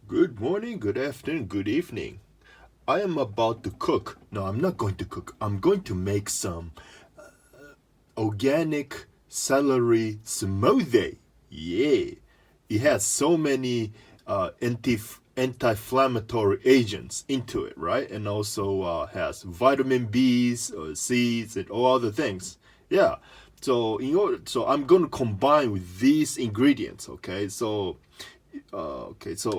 Good morning, good afternoon, good evening. I am about to cook. No, I'm not going to cook. I'm going to make some organic celery smoothie. Yeah. It has so many anti-inflammatory agents into it, right? And also has vitamin B's, C's, and all other things. Yeah. So I'm going to combine with these ingredients. So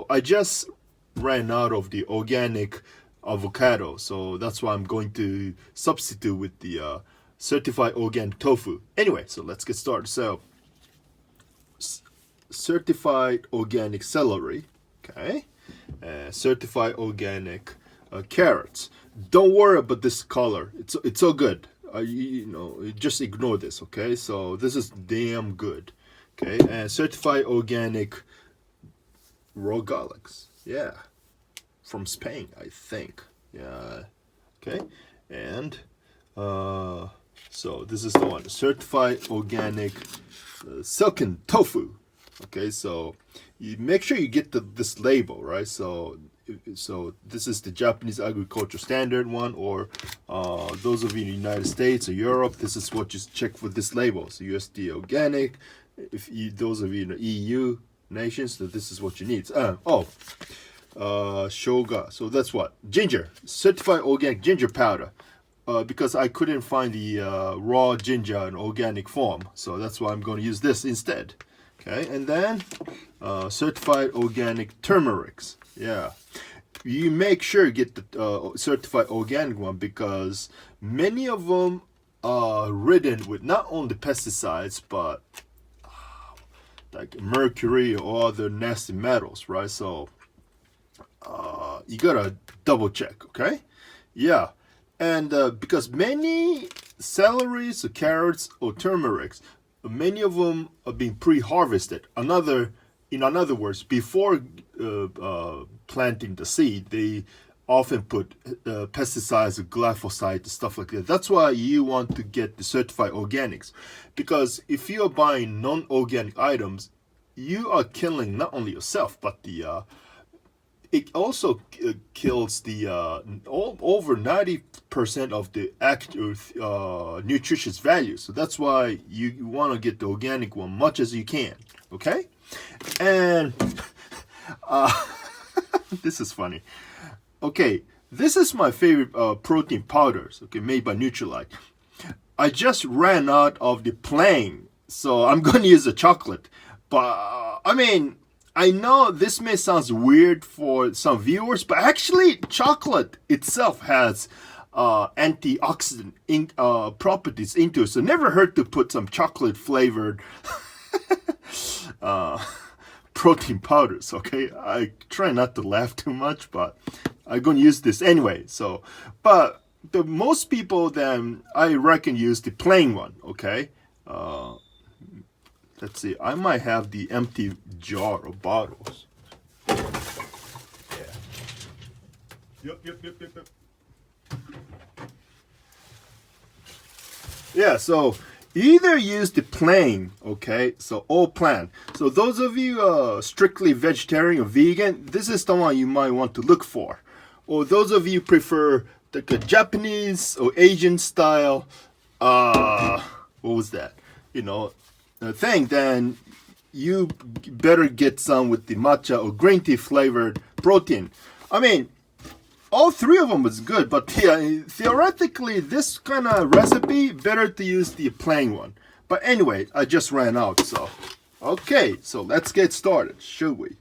I just ran out of the organic avocado, so that's why I'm going to substitute with the certified organic tofu. Anyway, so let's get started. So, certified organic celery, okay, certified organic carrots. Don't worry about this color; it's so good. Just ignore this, okay? So this is damn good, okay? And certified organic raw garlics, yeah, from Spain, I think. Yeah. Okay. And so this is the one, certified organic silken tofu. Okay. So you make sure you get this label, right? So this is the Japanese agriculture standard one, or those of you in the United States or Europe, this is what you check for this label. So USD organic. Those of you in the EU nations, so this is what you need. Shoga. So that's what ginger, certified organic ginger powder. Because I couldn't find the raw ginger in organic form, so that's why I'm going to use this instead. Okay, and then certified organic turmerics. Yeah, you make sure you get the certified organic one because many of them are ridden with not only pesticides but like mercury or other nasty metals, right? So you gotta double check, okay? Yeah, and because many celeries, or carrots, or turmerics, many of them are being pre-harvested. In other words, before planting the seed, they often put pesticides, glyphosate, stuff like that. That's why you want to get the certified organics, because if you are buying non-organic items, you are killing not only yourself but the it also kills the over 90% of the active nutritious value. So that's why you want to get the organic one much as you can. Okay, and uh, this is funny. Okay, this is my favorite protein powders. Okay, made by Nutrilite. I just ran out of the plain, so I'm going to use the chocolate. But I mean, I know this may sound weird for some viewers, but actually, chocolate itself has antioxidant properties into it. So never hurt to put some chocolate flavored uh, protein powders. Okay, I try not to laugh too much, but I'm gonna use this anyway. So, but the most people then I reckon use the plain one. Okay. Let's see. I might have the empty jar of bottles. Yeah. Yep. Yeah. So either use the plain. Okay. So all plant. So those of you strictly vegetarian or vegan, this is the one you might want to look for. Or those of you prefer the Japanese or Asian style. What was that? Thing, then you better get some with the matcha or green tea flavored protein. I mean, all three of them was good, but yeah, theoretically, this kind of recipe better to use the plain one. But anyway, I just ran out, so okay, so let's get started, should we?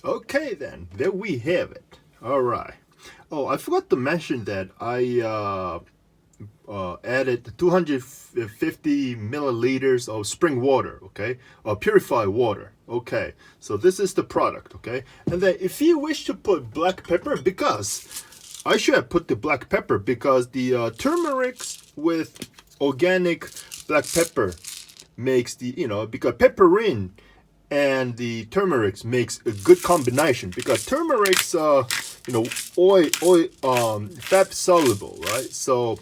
Okay then, there we have it. All right. Oh, I forgot to mention that I added 250 milliliters of spring water, okay, or purified water. Okay, so this is the product, okay. And then if you wish to put black pepper, because I should have put the black pepper, because the turmeric with organic black pepper makes the, because pepperine and the turmeric makes a good combination, because turmeric's fat soluble, right? So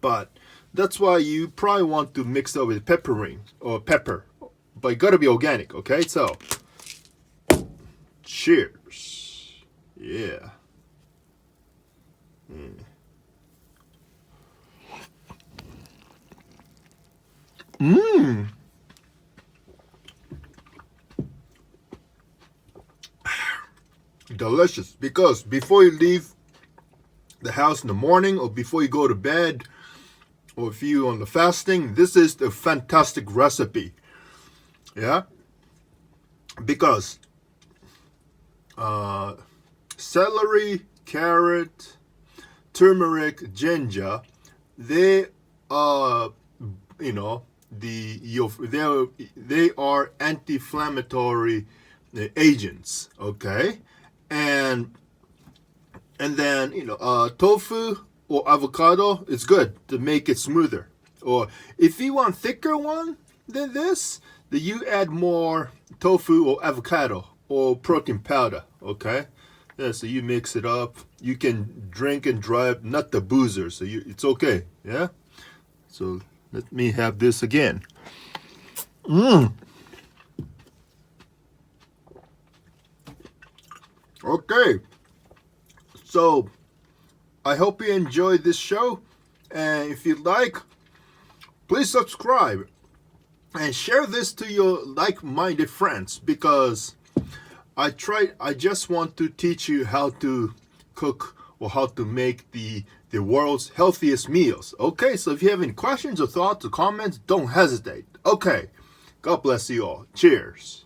but that's why you probably want to mix it with pepperine or pepper, but it gotta be organic, okay? So cheers. Yeah. Delicious, because before you leave the house in the morning, or before you go to bed, or if you on the fasting, this is a fantastic recipe. Yeah, because celery, carrot, turmeric, ginger, they are, they are anti-inflammatory agents. Okay, and then tofu or avocado is good to make it smoother. Or if you want thicker one than this, then you add more tofu or avocado or protein powder. Okay, yeah. So you mix it up. You can drink and drive, not the boozer. So it's okay. Yeah. So let me have this again. Okay. So I hope you enjoyed this show, and if you'd like, please subscribe and share this to your like-minded friends, because I just want to teach you how to cook or how to make the world's healthiest meals. Okay, so if you have any questions or thoughts or comments, don't hesitate. Okay, God bless you all. Cheers.